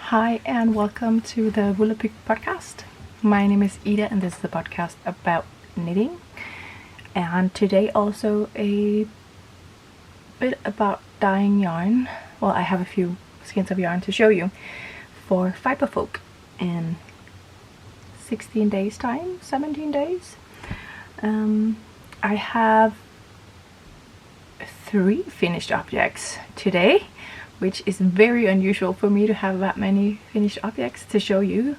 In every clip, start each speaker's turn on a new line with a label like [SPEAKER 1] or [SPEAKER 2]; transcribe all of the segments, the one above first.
[SPEAKER 1] Hi and welcome to the WOOLapyk podcast. My name is Ida and this is the podcast about knitting. And today also a bit about dyeing yarn. Well, I have a few skeins of yarn to show you for Fiber Folk in 16 days time, 17 days. I have 3 finished objects today, which is very unusual for me to have that many finished objects to show you.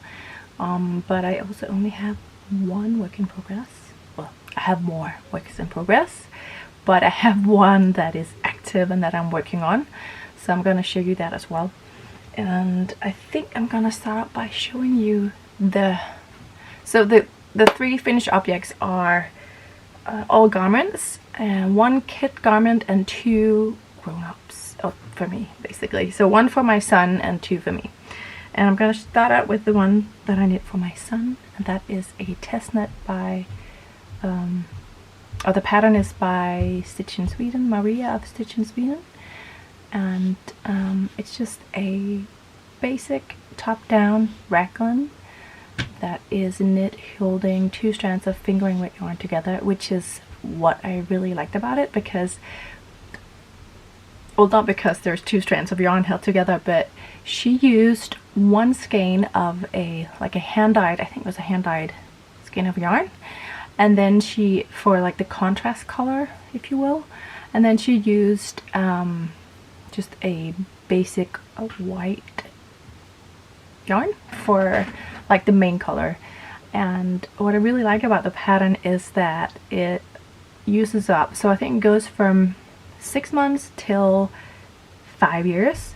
[SPEAKER 1] But I also only have 1 work in progress. Well, I have more works in progress, but I have 1 that is active and that I'm working on. So I'm gonna show you that as well. And I think I'm gonna start out by showing you the 3 finished objects are all garments, and 1 kit garment and 2 grown-ups. For me, basically. So 1 for my son and 2 for me. And I'm going to start out with the one that I knit for my son, and that is a test knit by the pattern is by Stitch in Sweden, Maria of Stitch in Sweden. And it's just a basic top-down raglan that is knit holding 2 strands of fingering weight yarn together, which is what I really liked about it, because well, not because there's 2 strands of yarn held together, but she used 1 skein of a hand-dyed, I think it was a hand-dyed skein of yarn, and then she, for like the contrast color, if you will, and then she used just a basic white yarn for like the main color. And what I really like about the pattern is that it uses up, so I think it goes from 6 months till 5 years,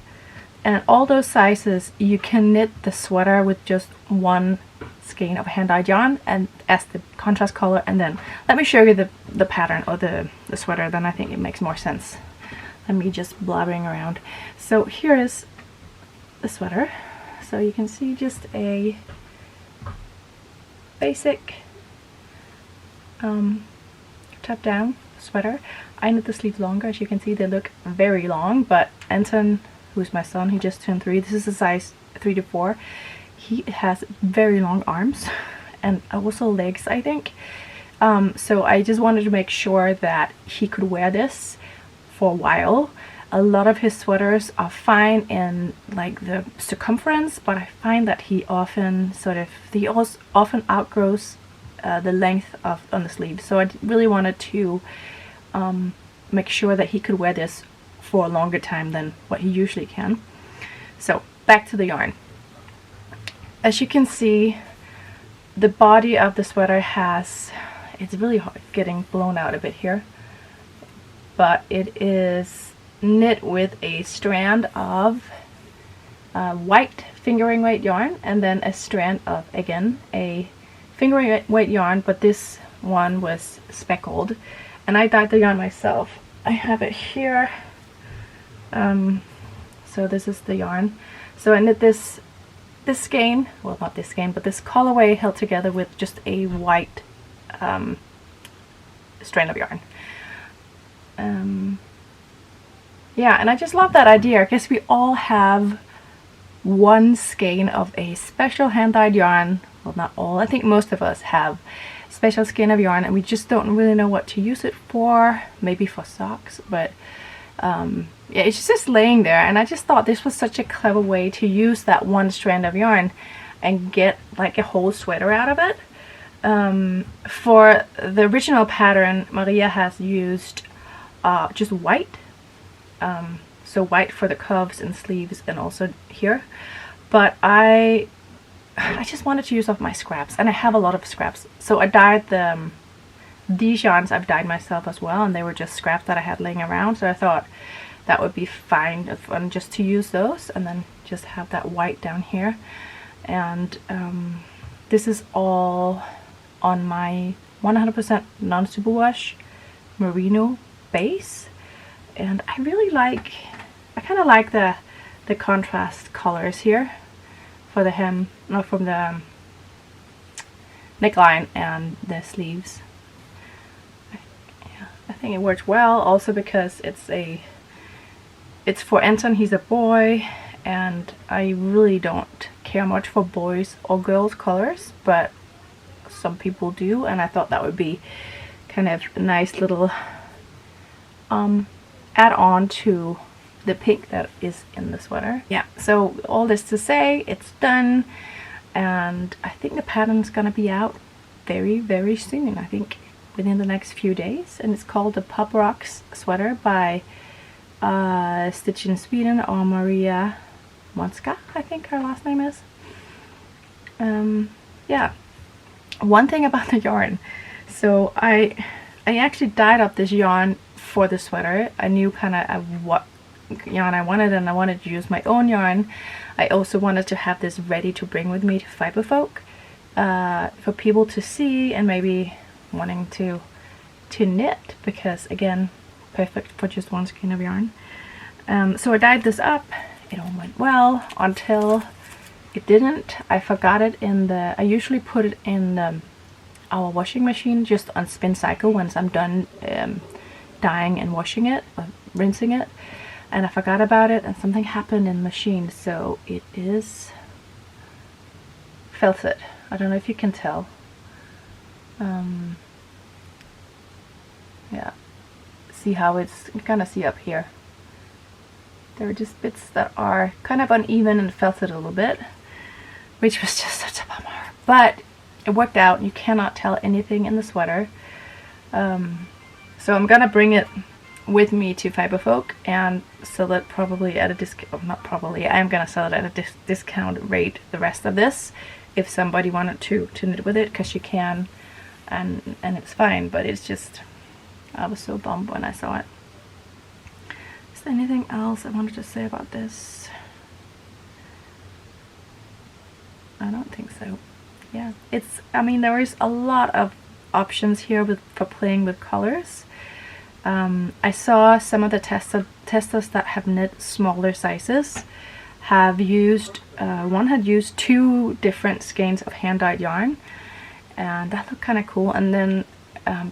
[SPEAKER 1] and all those sizes you can knit the sweater with just 1 skein of hand-dyed yarn and as the contrast color. And then let me show you the pattern or the sweater, then I think it makes more sense than me just blabbering around. So here is the sweater. So you can see just a basic top down sweater. I knit the sleeves longer. As you can see, they look very long, but Anton, who's my son, he just turned 3, this is a size 3 to 4, he has very long arms and also legs, I think. So I just wanted to make sure that he could wear this for a while. A lot of his sweaters are fine in like the circumference, but I find that he often often outgrows the length on the sleeves. So I really wanted to make sure that he could wear this for a longer time than what he usually can. So back to the yarn. As you can see, the body of the sweater it's really hard getting blown out a bit here, but it is knit with a strand of white fingering weight yarn, and then a strand of, again, a fingering weight yarn, but this one was speckled, and I dyed the yarn myself. I have it here. So this is the yarn. So I knit this skein, well, not this skein, but this colorway held together with just a white strand of yarn. Yeah, and I just love that idea. I guess we all have 1 skein of a special hand-dyed yarn. Well, not all. I think most of us have special skein of yarn, and we just don't really know what to use it for. Maybe for socks, but yeah, it's just laying there, and I just thought this was such a clever way to use that 1 strand of yarn and get like a whole sweater out of it. For the original pattern, Maria has used just white, so white for the cuffs and sleeves and also here, but I just wanted to use up my scraps, and I have a lot of scraps. So I dyed these yarns I've dyed myself as well, and they were just scraps that I had laying around, so I thought that would be fine just to use those and then just have that white down here. And this is all on my 100% non-superwash merino base, and I kind of like the contrast colors here for the hem, not from the neckline and the sleeves. I think it works well, also because it's for Anton, he's a boy, and I really don't care much for boys or girls colors, but some people do, and I thought that would be kind of a nice little add on to the pink that is in the sweater. Yeah, so all this to say, it's done, and I think the pattern's gonna be out very soon. I think within the next few days, and it's called the Pop Rocks sweater by Stitch in Sweden, or Maria Monska, I think her last name is. Yeah, one thing about the yarn, so I actually dyed up this yarn for the sweater. I knew kind of what yarn I wanted, and I wanted to use my own yarn. I also wanted to have this ready to bring with me to Fiberfolk for people to see, and maybe wanting to knit, because again, perfect for just one skein of yarn. So I dyed this up. It all went well until it didn't. I forgot it in the, I usually put it in our washing machine just on spin cycle once I'm done dyeing and washing it, or rinsing it, and I forgot about it, and something happened in the machine, so it is felted. I don't know if you can tell. Yeah, see how it's, you kind of see up here, there are just bits that are kind of uneven and felted a little bit, which was just such a bummer, but it worked out. You cannot tell anything in the sweater. So I'm gonna bring it with me to Fiberfolk and sell it probably at a discount. Not probably, I am gonna sell it at a discount rate, the rest of this, if somebody wanted to knit with it, because you can, and it's fine. But it's just, I was so bummed when I saw it. Is there anything else I wanted to say about this? I don't think so. Yeah, it's, I mean, there is a lot of options here for playing with colors. I saw some of the testers that have knit smaller sizes have used, one had used 2 different skeins of hand-dyed yarn, and that looked kind of cool. And then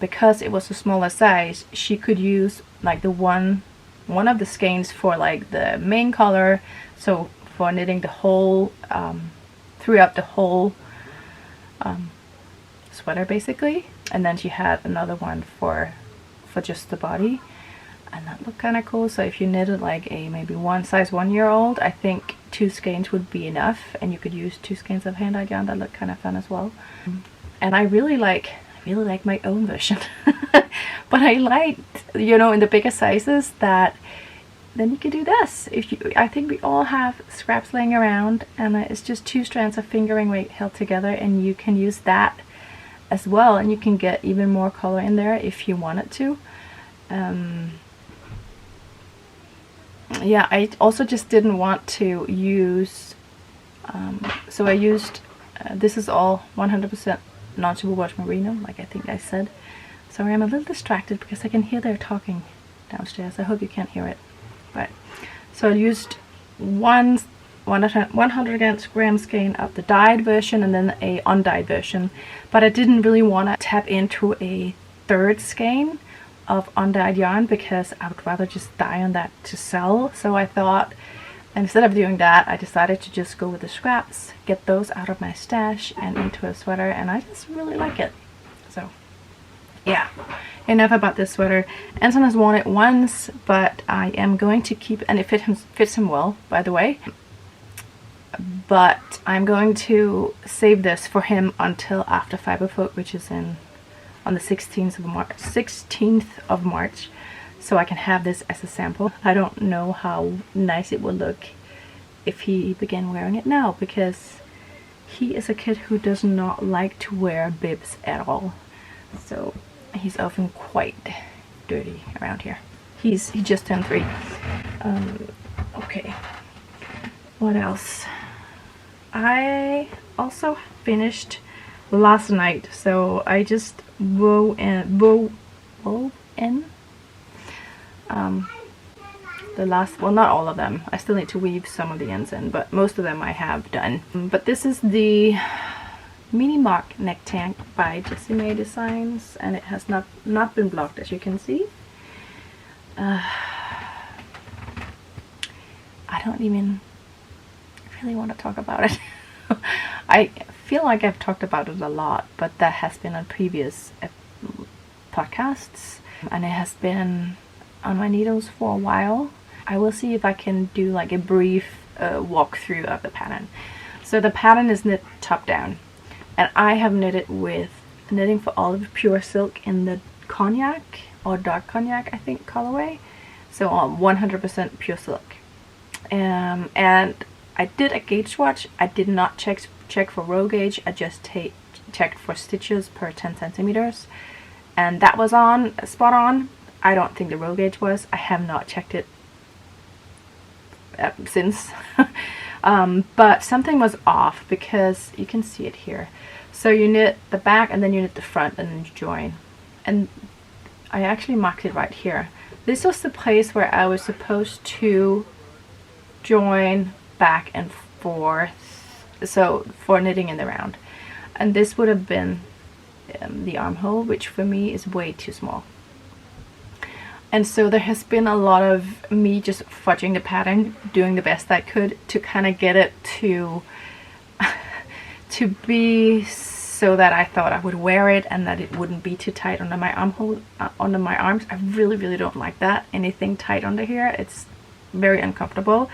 [SPEAKER 1] because it was a smaller size, she could use like the one of the skeins for like the main color, so for knitting the whole throughout the whole sweater basically, and then she had another one for just the body, and that looked kind of cool. So if you knitted like a maybe size 1-year-old, I think 2 skeins would be enough, and you could use 2 skeins of hand-dyed yarn. That looked kind of fun as well. And I really like my own version. But I liked, you know, in the bigger sizes, that then you could do this. I think we all have scraps laying around, and it's just 2 strands of fingering weight held together, and you can use that as well, and you can get even more color in there if you wanted to. Yeah, I also just didn't want to use, so I used, this is all 100% non-superwash merino, like I think I said. Sorry, I'm a little distracted because I can hear they're talking downstairs. I hope you can't hear it. But so I used 100 gram skein of the dyed version and then a undyed version, but I didn't really want to tap into a 3rd skein of undyed yarn because I would rather just dye on that to sell. So I thought, instead of doing that, I decided to just go with the scraps, get those out of my stash and into a sweater, and I just really like it. So yeah, enough about this sweater. Anton has worn it once, but I am going to keep, and it fits him well, by the way, but I'm going to save this for him until after Fiberfolk, which is on the 16th of March, so I can have this as a sample. I don't know how nice it would look if he began wearing it now, because he is a kid who does not like to wear bibs at all, so he's often quite dirty around here. He just turned 3. Okay, what else? I also finished last night, so I just wove in the last, well, not all of them. I still need to weave some of the ends in, but most of them I have done. But this is the mini mock neck tank by Jessie May Designs, and it has not been blocked, as you can see. I don't even really want to talk about it. I feel like I've talked about it a lot, but that has been on previous podcasts, and it has been on my needles for a while. I will see if I can do like a brief walkthrough of the pattern. So the pattern is knit top down, and I have knitted with Knitting for Olive Pure Silk in the cognac or dark cognac, I think, colorway. So 100% pure silk. And I did a gauge swatch. I did not check for row gauge. I just checked for stitches per 10 centimeters, and that was on spot on. I don't think the row gauge was. I have not checked it since. But something was off, because you can see it here. So you knit the back and then you knit the front and then you join. And I actually marked it right here. This was the place where I was supposed to join back and forth, so for knitting in the round. And this would have been the armhole, which for me is way too small. And so there has been a lot of me just fudging the pattern, doing the best I could to kind of get it to be so that I thought I would wear it and that it wouldn't be too tight under my armhole, under my arms. I really don't like that, anything tight under here. It's very uncomfortable.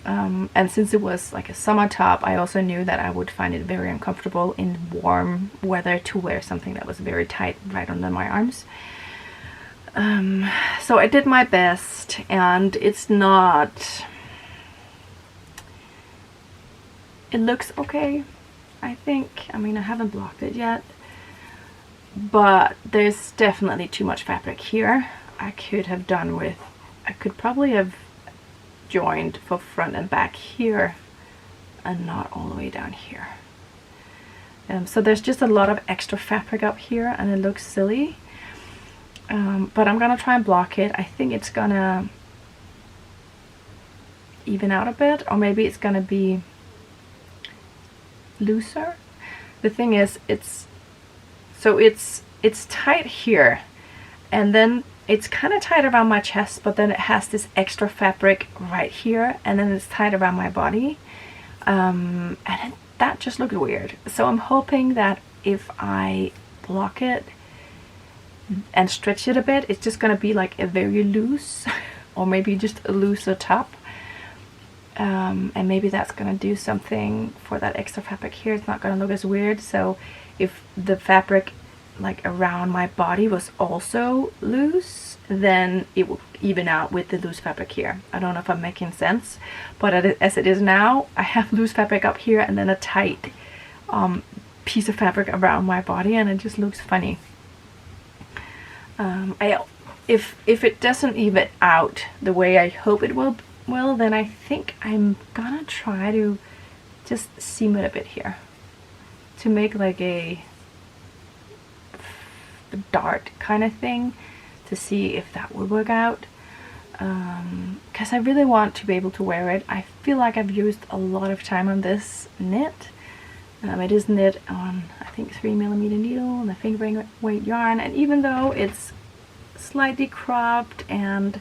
[SPEAKER 1] And since it was like a summer top, I also knew that I would find it very uncomfortable in warm weather to wear something that was very tight right under my arms. So I did my best, and it's not... It looks okay, I think. I mean, I haven't blocked it yet, but there's definitely too much fabric here. I could have done with... I could probably have joined for front and back here and not all the way down here. So there's just a lot of extra fabric up here, and it looks silly. But I'm gonna try and block it. I think it's gonna even out a bit, or maybe it's gonna be looser. The thing is, it's tight here, and then it's kind of tight around my chest, but then it has this extra fabric right here, and then it's tight around my body, and that just looked weird. So I'm hoping that if I block it and stretch it a bit, it's just gonna be like a very loose, or maybe just a looser top, and maybe that's gonna do something for that extra fabric here. It's not gonna look as weird. So if the fabric like around my body was also loose, then it will even out with the loose fabric here. I don't know if I'm making sense, but as it is now, I have loose fabric up here and then a tight piece of fabric around my body, and it just looks funny. If it doesn't even out the way I hope it will, then I think I'm gonna try to just seam it a bit here to make like a dart kind of thing, to see if that would work out, because I really want to be able to wear it. I feel like I've used a lot of time on this knit. It is knit on, I think, 3mm needle and a fingering weight yarn, and even though it's slightly cropped and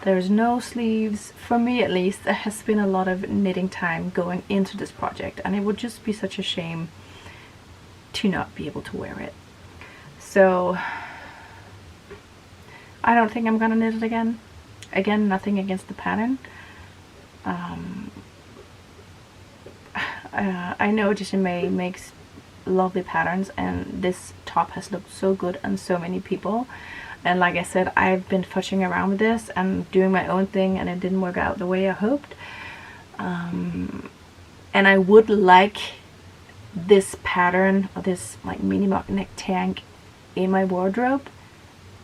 [SPEAKER 1] there's no sleeves, for me at least, there has been a lot of knitting time going into this project, and it would just be such a shame to not be able to wear it. So I don't think I'm gonna knit it again. Again, nothing against the pattern. I know May makes lovely patterns, and this top has looked so good on so many people. And like I said, I've been fudging around with this and doing my own thing, and it didn't work out the way I hoped. And I would like this pattern, or this like mini mock neck tank, in my wardrobe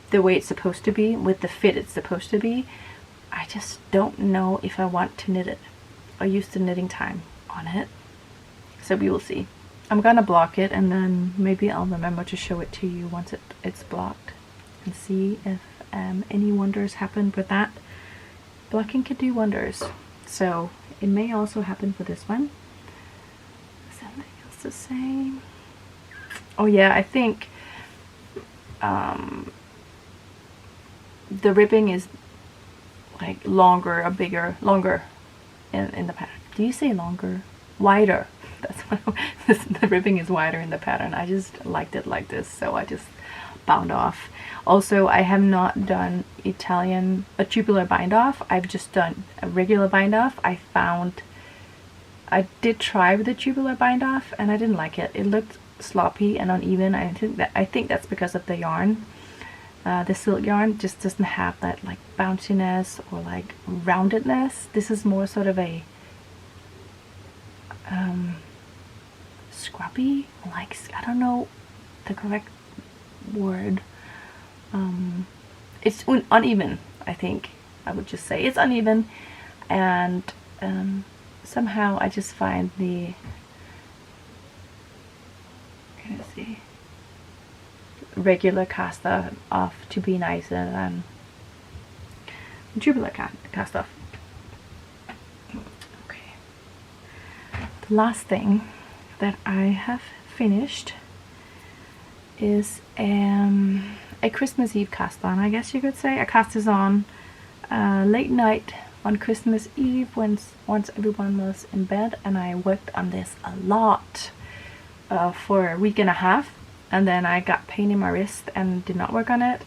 [SPEAKER 1] the way it's supposed to be, with the fit it's supposed to be. I just don't know if I want to knit it or use the knitting time on it. So we will see. I'm gonna block it, and then maybe I'll remember to show it to you once it's blocked, and see if any wonders happen with that. Blocking can do wonders. So it may also happen for this one. Something else to say? Oh yeah, I think the ribbing is like longer in the do you say longer? Wider. That's what the ribbing is wider in the pattern. I just liked it like this, so I just bound off. Also, I have not done a tubular bind off. I've just done a regular bind off. I did try with the tubular bind off and I didn't like it. It looked sloppy and uneven. I think that's because of the yarn. The silk yarn just doesn't have that like bounciness or like roundedness. This is more sort of a scruffy, like, I don't know the correct word. It's uneven, I think I would just say. It's uneven, and somehow I just find the regular cast off to be nicer than tubular cast off. Okay. The last thing that I have finished is a Christmas Eve cast on, I guess you could say. I cast this on late night on Christmas Eve once everyone was in bed, and I worked on this a lot for a week and a half, and then I got pain in my wrist and did not work on it.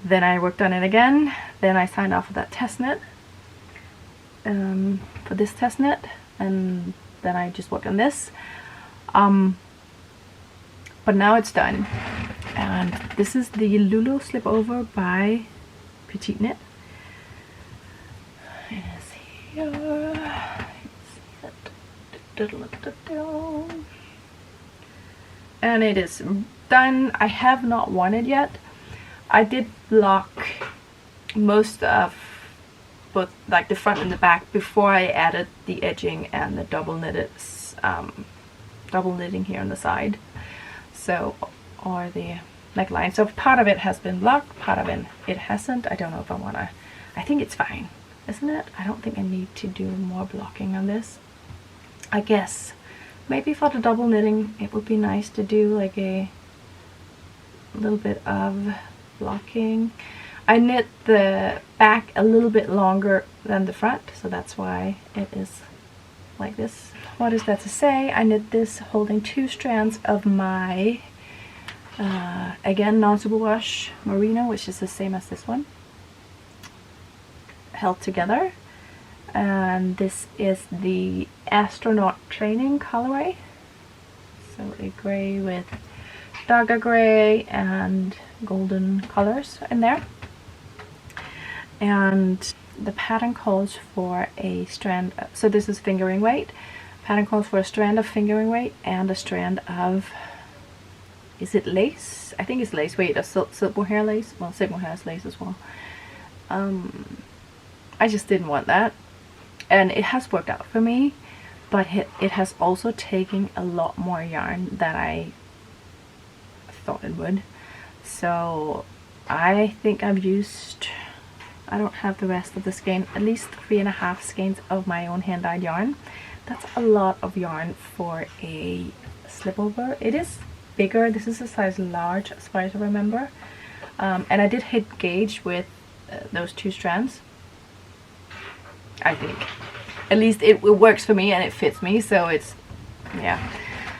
[SPEAKER 1] Then I worked on it again. Then I signed off for that test knit, for this test knit, and then I just worked on this. But now it's done, and this is the Lulu Slipover by Petite Knit. It is here. And it is done. I have not worn it yet. I did block most of both, like the front and the back, before I added the edging and the double knitting here on the side. So, or the neckline. So part of it has been blocked, part of it hasn't. I don't know if I wanna. I think it's fine, isn't it? I don't think I need to do more blocking on this. I guess maybe for the double knitting it would be nice to do like a little bit of blocking. I knit the back a little bit longer than the front, so that's why it is like this. What is that to say? I knit this holding 2 strands of my again non-superwash merino, which is the same as this one, held together. And this is the astronaut training colorway, so a gray with darker gray and golden colors in there. And the pattern calls for a strand, so this is fingering weight. Pattern calls for a strand of fingering weight and a strand of, is it lace? I think it's lace. Wait, a silk mohair lace. Well, silk mohair is lace as well. I just didn't want that, and it has worked out for me, but it has also taken a lot more yarn than I thought it would. So I think I've used, I don't have the rest of the skein, at least 3.5 skeins of my own hand-dyed yarn. That's a lot of yarn for a slipover. It is bigger. This is a size large as far as I remember. And I did hit gauge with those 2 strands. I think. At least it works for me and it fits me, so it's, yeah,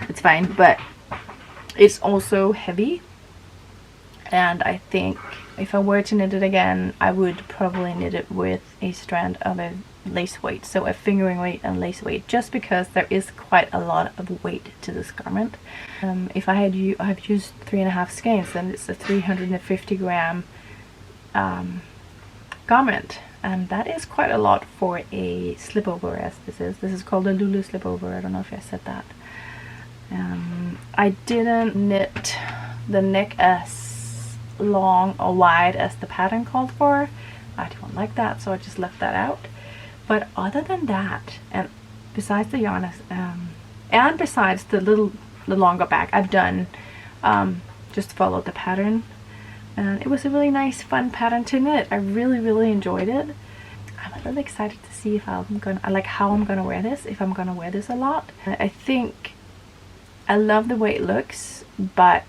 [SPEAKER 1] it's fine. But it's also heavy. And I think if I were to knit it again, I would probably knit it with a strand of a lace weight, so a fingering weight and lace weight, just because there is quite a lot of weight to this garment. If I have used 3.5 skeins, then it's a 350 gram garment, and that is quite a lot for a slipover, as this is. This is called a Lulu slipover. I don't know if I said that. I didn't knit the neck as long or wide as the pattern called for. I don't like that, so I just left that out. But other than that, and besides the yarn, and besides the longer back, I've done just followed the pattern, and it was a really nice, fun pattern to knit. I really enjoyed it. I'm really excited to see if how I'm gonna wear this. If I'm gonna wear this a lot, I think I love the way it looks, but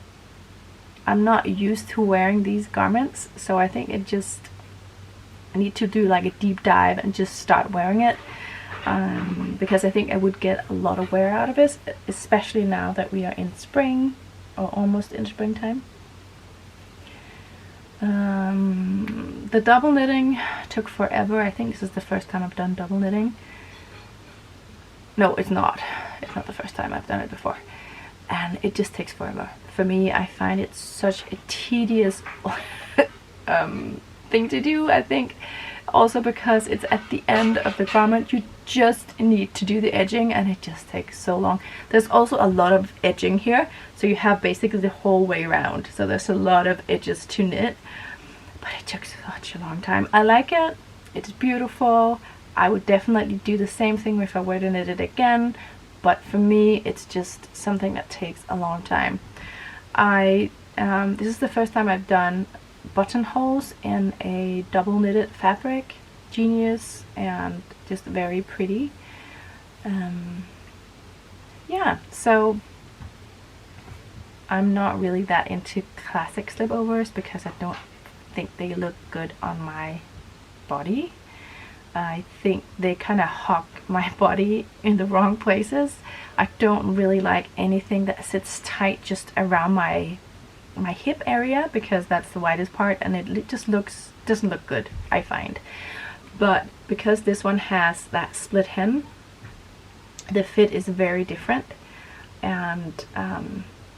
[SPEAKER 1] I'm not used to wearing these garments, so I think I need to do like a deep dive and just start wearing it. because I think I would get a lot of wear out of it, especially now that we are in spring or almost in springtime. The double knitting took forever. I think this is the first time I've done double knitting. No, it's not. It's not the first time. I've done it before. And it just takes forever. For me, I find it such a tedious thing to do, I think. Also because it's at the end of the garment, you just need to do the edging and it just takes so long. There's also a lot of edging here, so you have basically the whole way around. So there's a lot of edges to knit, but it took such a long time. I like it. It's beautiful. I would definitely do the same thing if I were to knit it again, but for me it's just something that takes a long time. This is the first time I've done buttonholes in a double knitted fabric. Genius and just very pretty. Yeah, so I'm not really that into classic slipovers because I don't think they look good on my body. I think they kind of hug my body in the wrong places. I don't really like anything that sits tight just around my hip area because that's the widest part, and it just doesn't look good, I find. But because this one has that split hem, the fit is very different and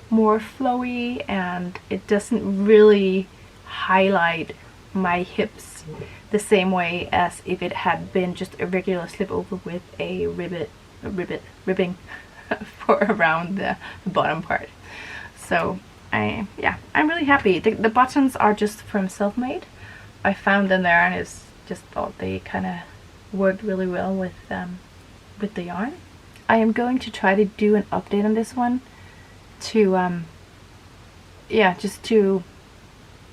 [SPEAKER 1] more flowy, and it doesn't really highlight my hips the same way as if it had been just a regular slip over with a ribbing for around the bottom part. So I'm really happy. The buttons are just from Selfmade. I found them there and it's just thought they kind of worked really well with the yarn. I am going to try to do an update on this one to just to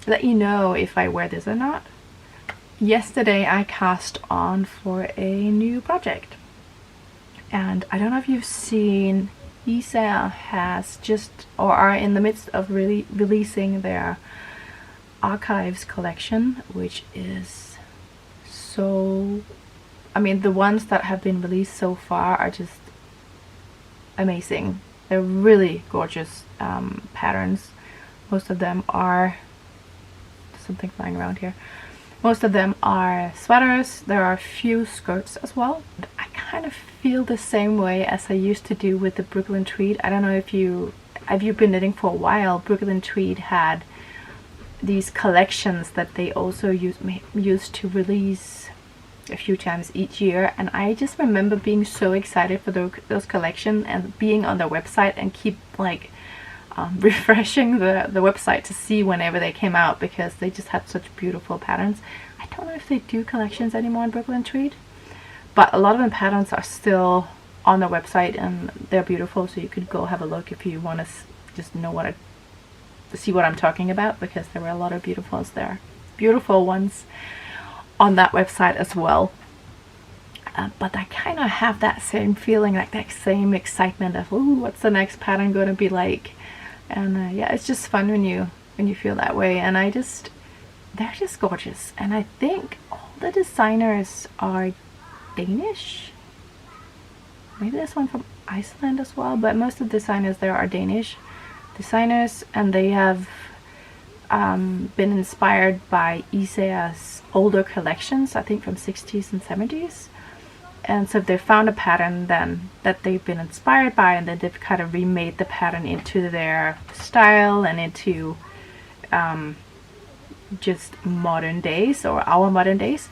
[SPEAKER 1] let you know if I wear this or not. Yesterday I cast on for a new project, and I don't know if you've seen, Isa has just, or are in the midst of releasing their archives collection, which is so, I mean, the ones that have been released so far are just amazing. They're really gorgeous patterns. Most of them are, something flying around here. Most of them are sweaters. There are a few skirts as well. I kind of feel the same way as I used to do with the Brooklyn Tweed. I don't know if you've been knitting for a while. Brooklyn Tweed had these collections that they also used to release a few times each year, and I just remember being so excited for those collections and being on their website and keep like refreshing the website to see whenever they came out because they just had such beautiful patterns. I don't know if they do collections anymore in Brooklyn Tweed, but a lot of the patterns are still on their website and they're beautiful, so you could go have a look if you want to just know see what I'm talking about, because there were a lot of beautiful ones on that website as well. But I kind of have that same feeling, like that same excitement of, ooh, what's the next pattern going to be like? And yeah, it's just fun when you feel that way. And they're just gorgeous. And I think all the designers are Danish. Maybe there's one from Iceland as well, but most of the designers there are Danish designers, and they have been inspired by Isa's older collections, I think from 60s and 70s. And so they found a pattern then that they've been inspired by, and then they've kind of remade the pattern into their style and into just modern days, or our modern days.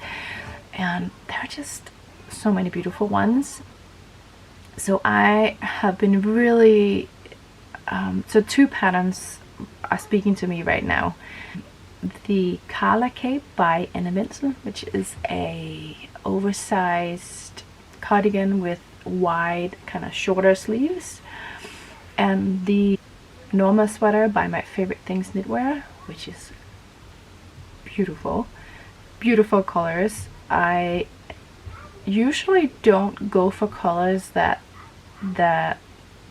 [SPEAKER 1] And there are just so many beautiful ones. So I have been really so two patterns are speaking to me right now. The Carla Cape by Anna Menzel, which is a oversized cardigan with wide, kind of shorter sleeves, and the Norma sweater by My Favorite Things Knitwear, which is beautiful. Beautiful colors. I usually don't go for colors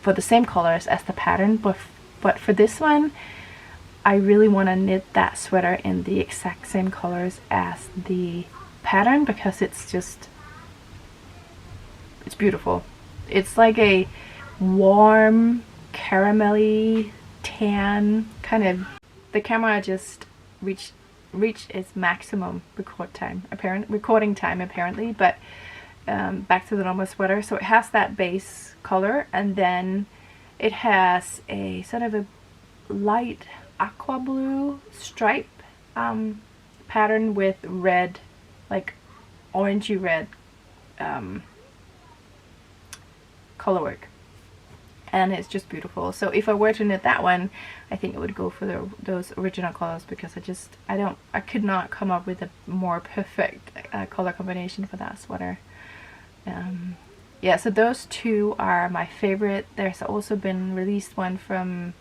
[SPEAKER 1] for the same colors as the pattern, but for this one I really want to knit that sweater in the exact same colors as the pattern, because it's just it's beautiful. It's like a warm caramelly tan kind of. The camera just reached its maximum recording time apparently, but back to the normal sweater. So it has that base color, and then it has a sort of a light aqua blue stripe pattern with red, like orangey red colorwork, and it's just beautiful. So if I were to knit that one, I think it would go for those original colors, because I could not come up with a more perfect color combination for that sweater. Yeah, so those two are my favorite. There's also been released one from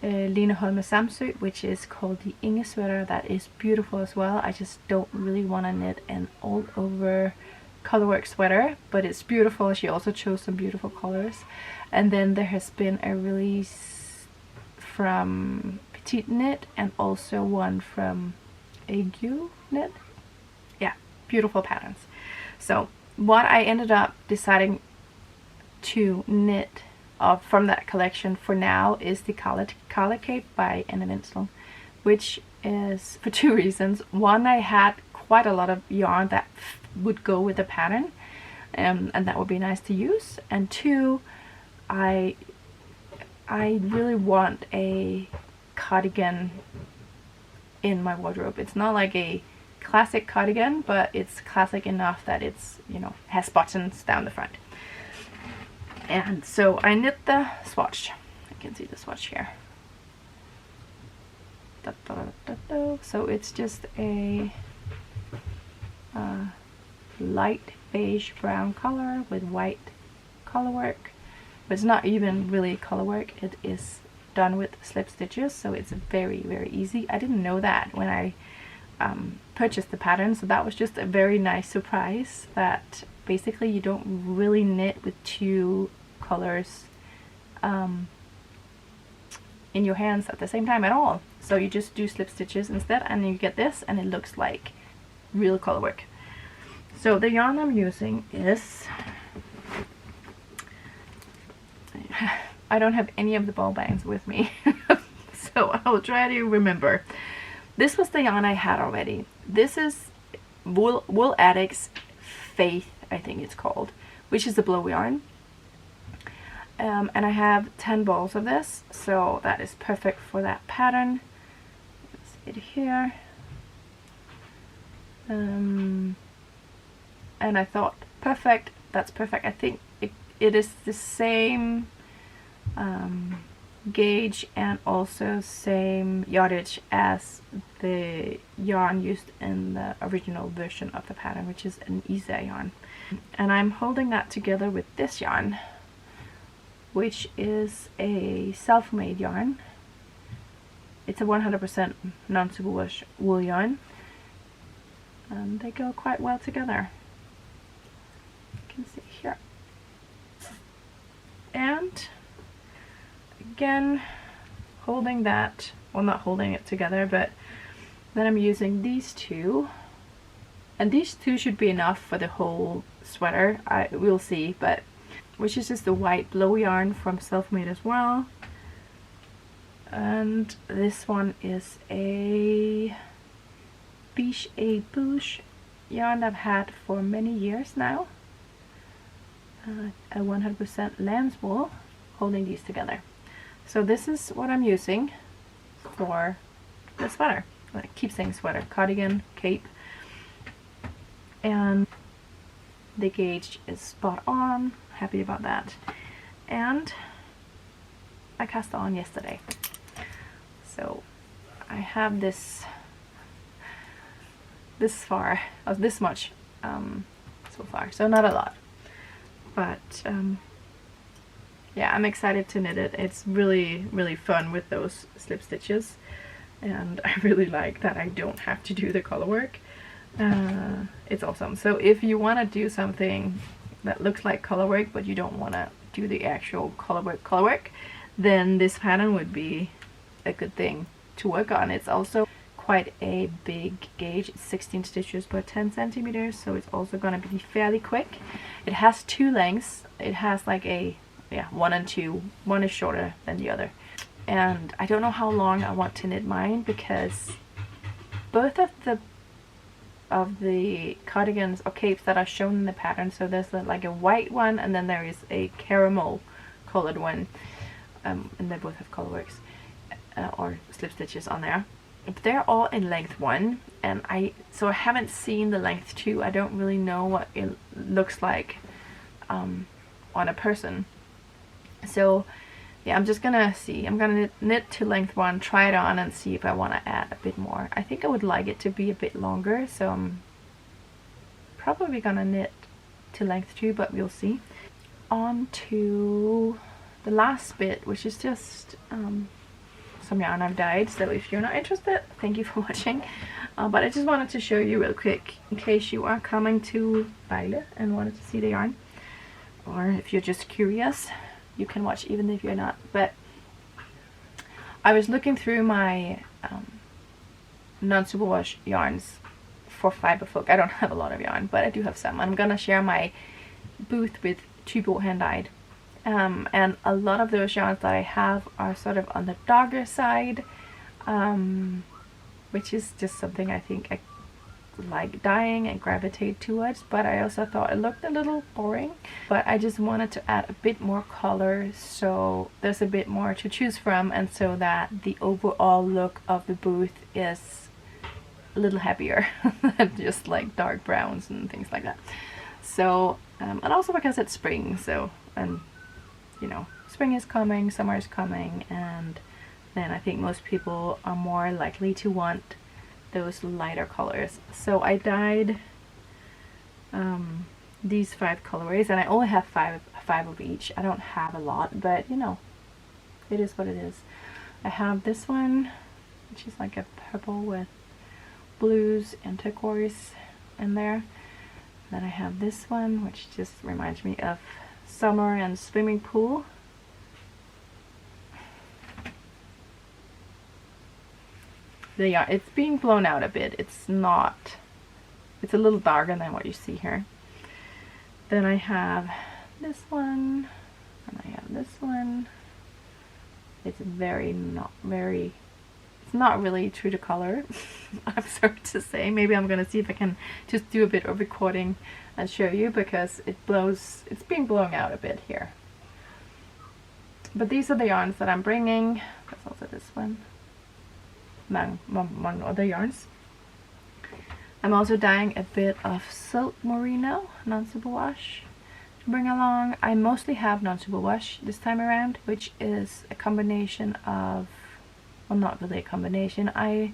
[SPEAKER 1] Line Holme Samsø, which is called the Inge sweater. That is beautiful as well. I just don't really want to knit an all over colorwork sweater, but it's beautiful. She also chose some beautiful colors. And then there has been a release from Petite Knit and also one from Ague Knit. Yeah, beautiful patterns. So what I ended up deciding to knit from that collection for now is the Collar Cape by Anna Winslow, which is for two reasons. One, I had quite a lot of yarn that would go with the pattern, and that would be nice to use. And two, I really want a cardigan in my wardrobe. It's not like a classic cardigan, but it's classic enough that it's, you know, has buttons down the front. And so I knit the swatch. I can see the swatch here. So it's just a light beige brown color with white colorwork, but it's not even really colorwork. It is done with slip stitches, so it's very, very easy. I didn't know that when I purchased the pattern, so that was just a very nice surprise, that basically you don't really knit with two colors in your hands at the same time at all. So you just do slip stitches instead, and you get this, and it looks like real colorwork. So the yarn I'm using is, I don't have any of the ball bands with me, so I'll try to remember. This was the yarn I had already. This is WOOLapyk's Faith, I think it's called, which is the blow yarn. And I have 10 balls of this, so that is perfect for that pattern. Let's see it here. And I thought, perfect, that's perfect. I think it is the same gauge and also same yardage as the yarn used in the original version of the pattern, which is an Isa yarn. And I'm holding that together with this yarn, which is a self-made yarn. It's a 100% non-superwash wool yarn, and they go quite well together. You can see here. And again, holding that, well, not holding it together, but then I'm using these two, and these two should be enough for the whole sweater. We'll see, but which is just the white blow yarn from Self-Made as well. And this one is a Biche et Bouche yarn I've had for many years now. A 100% lamb's wool, holding these together. So this is what I'm using for the sweater. I keep saying sweater, cardigan, cape. And the gauge is spot on. Happy about that. And I cast it on yesterday. So I have this far, this much so far. So not a lot. But yeah, I'm excited to knit it. It's really, really fun with those slip stitches. And I really like that I don't have to do the color work. It's awesome. So if you want to do something that looks like color work but you don't want to do the actual color work, then this pattern would be a good thing to work on. It's also quite a big gauge. It's 16 stitches per 10 centimeters, so it's also gonna be fairly quick. It has two lengths. It has like a, yeah, 1 and 2. One is shorter than the other. And I don't know how long I want to knit mine, because both of the cardigans or capes that are shown in the pattern, so there's like a white one and then there is a caramel colored one, and they both have colorworks or slip stitches on there. But they're all in length 1, and I haven't seen the length 2. I don't really know what it looks like on a person. So yeah, I'm just gonna see. I'm gonna knit to length 1, try it on, and see if I want to add a bit more. I think I would like it to be a bit longer, so I'm probably gonna knit to length 2, but we'll see. On to the last bit, which is just some yarn I've dyed. So if you're not interested, thank you for watching. But I just wanted to show you real quick, in case you are coming to Lulu and wanted to see the yarn, or if you're just curious. You can watch even if you're not. But I was looking through my non-superwash yarns for Fiberfolk. I don't have a lot of yarn, but I do have some. I'm gonna share my booth with Tubo hand dyed. And a lot of those yarns that I have are sort of on the darker side, which is just something I think I like dyeing and gravitate towards, but I also thought it looked a little boring. But I just wanted to add a bit more color, so there's a bit more to choose from, and so that the overall look of the booth is a little happier than just like dark browns and things like that. So and also because it's spring, so, and you know, spring is coming, summer is coming, and then I think most people are more likely to want those lighter colors. So I dyed these 5 colorways, and I only have five of each. I don't have a lot, but you know, it is what it is. I have this one, which is like a purple with blues and turquoise in there. Then I have this one, which just reminds me of summer and swimming pool. It's being blown out a bit. It's a little darker than what you see here. Then I have this one, and I have this one. It's it's not really true to color. I'm sorry to say. Maybe I'm gonna see if I can just do a bit of recording and show you, because it's being blown out a bit here. But these are the yarns that I'm bringing. There's also this one. Among other yarns. I'm also dyeing a bit of silk merino non-superwash to bring along. I mostly have non-superwash this time around, which is a combination of, well, not really a combination. I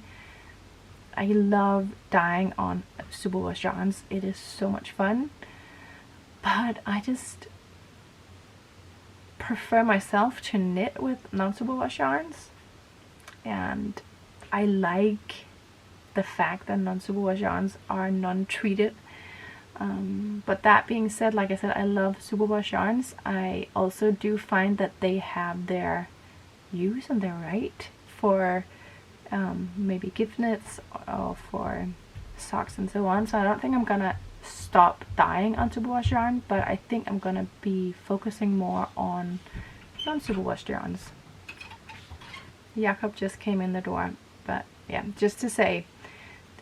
[SPEAKER 1] love dyeing on superwash yarns. It is so much fun, but I just prefer myself to knit with non-superwash yarns, and I like the fact that non-superwash yarns are non-treated. But that being said, like I said, I love superwash yarns. I also do find that they have their use and their right for maybe gift knits or for socks and so on. So I don't think I'm gonna stop dyeing on superwash yarn, but I think I'm gonna be focusing more on non-superwash yarns. Jakob just came in the door. But yeah, just to say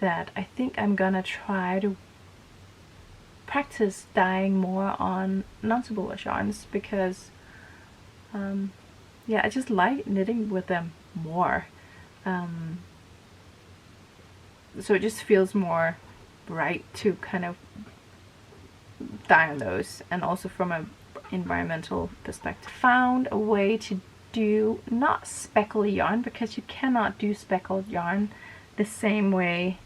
[SPEAKER 1] that I think I'm gonna try to practice dyeing more on non-superwash yarns, because yeah, I just like knitting with them more. So it just feels more right to kind of dye on those, and also from an environmental perspective. Found a way to do not speckly yarn, because you cannot do speckled yarn the same way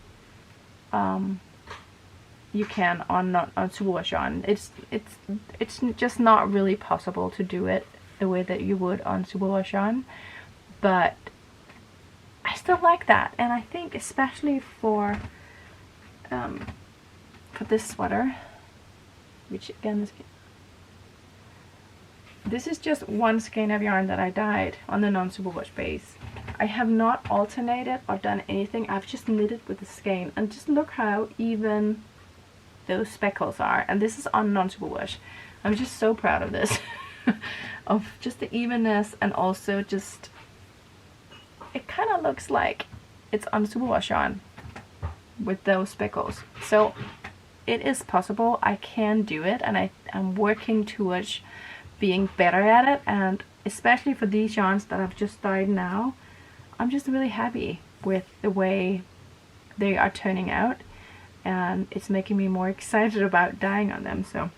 [SPEAKER 1] you can on superwash yarn. It's just not really possible to do it the way that you would on superwash yarn, but I still like that. And I think especially for this sweater, which again is, this is just one skein of yarn that I dyed on the non-superwash base. I have not alternated or done anything. I've just knitted with the skein, and just look how even those speckles are. And this is on non-superwash. I'm just so proud of this. Of just the evenness, and also just it kind of looks like it's on superwash yarn with those speckles. So it is possible. I can do it, and I'm working towards being better at it. And especially for these yarns that I've just dyed now, I'm just really happy with the way they are turning out, and it's making me more excited about dyeing on them. So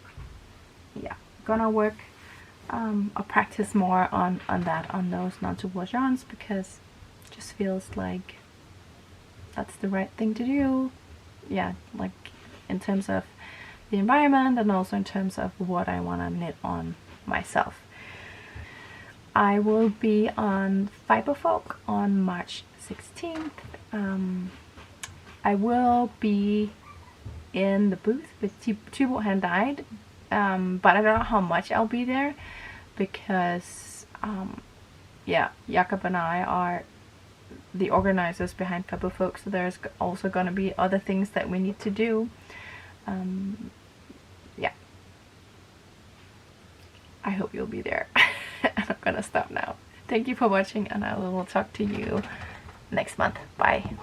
[SPEAKER 1] yeah, gonna work or practice more on that, on those non-superwash yarns, because it just feels like that's the right thing to do. Yeah, like in terms of the environment, and also in terms of what I want to knit on myself. I will be on Fiberfolk on March 16th. I will be in the booth with Tubo Hand Dyed, but I don't know how much I'll be there, because yeah, Jakob and I are the organizers behind Fiberfolk, so there's also gonna be other things that we need to do. Yeah, I hope you'll be there. I'm gonna stop now. Thank you for watching, and I will talk to you next month. Bye.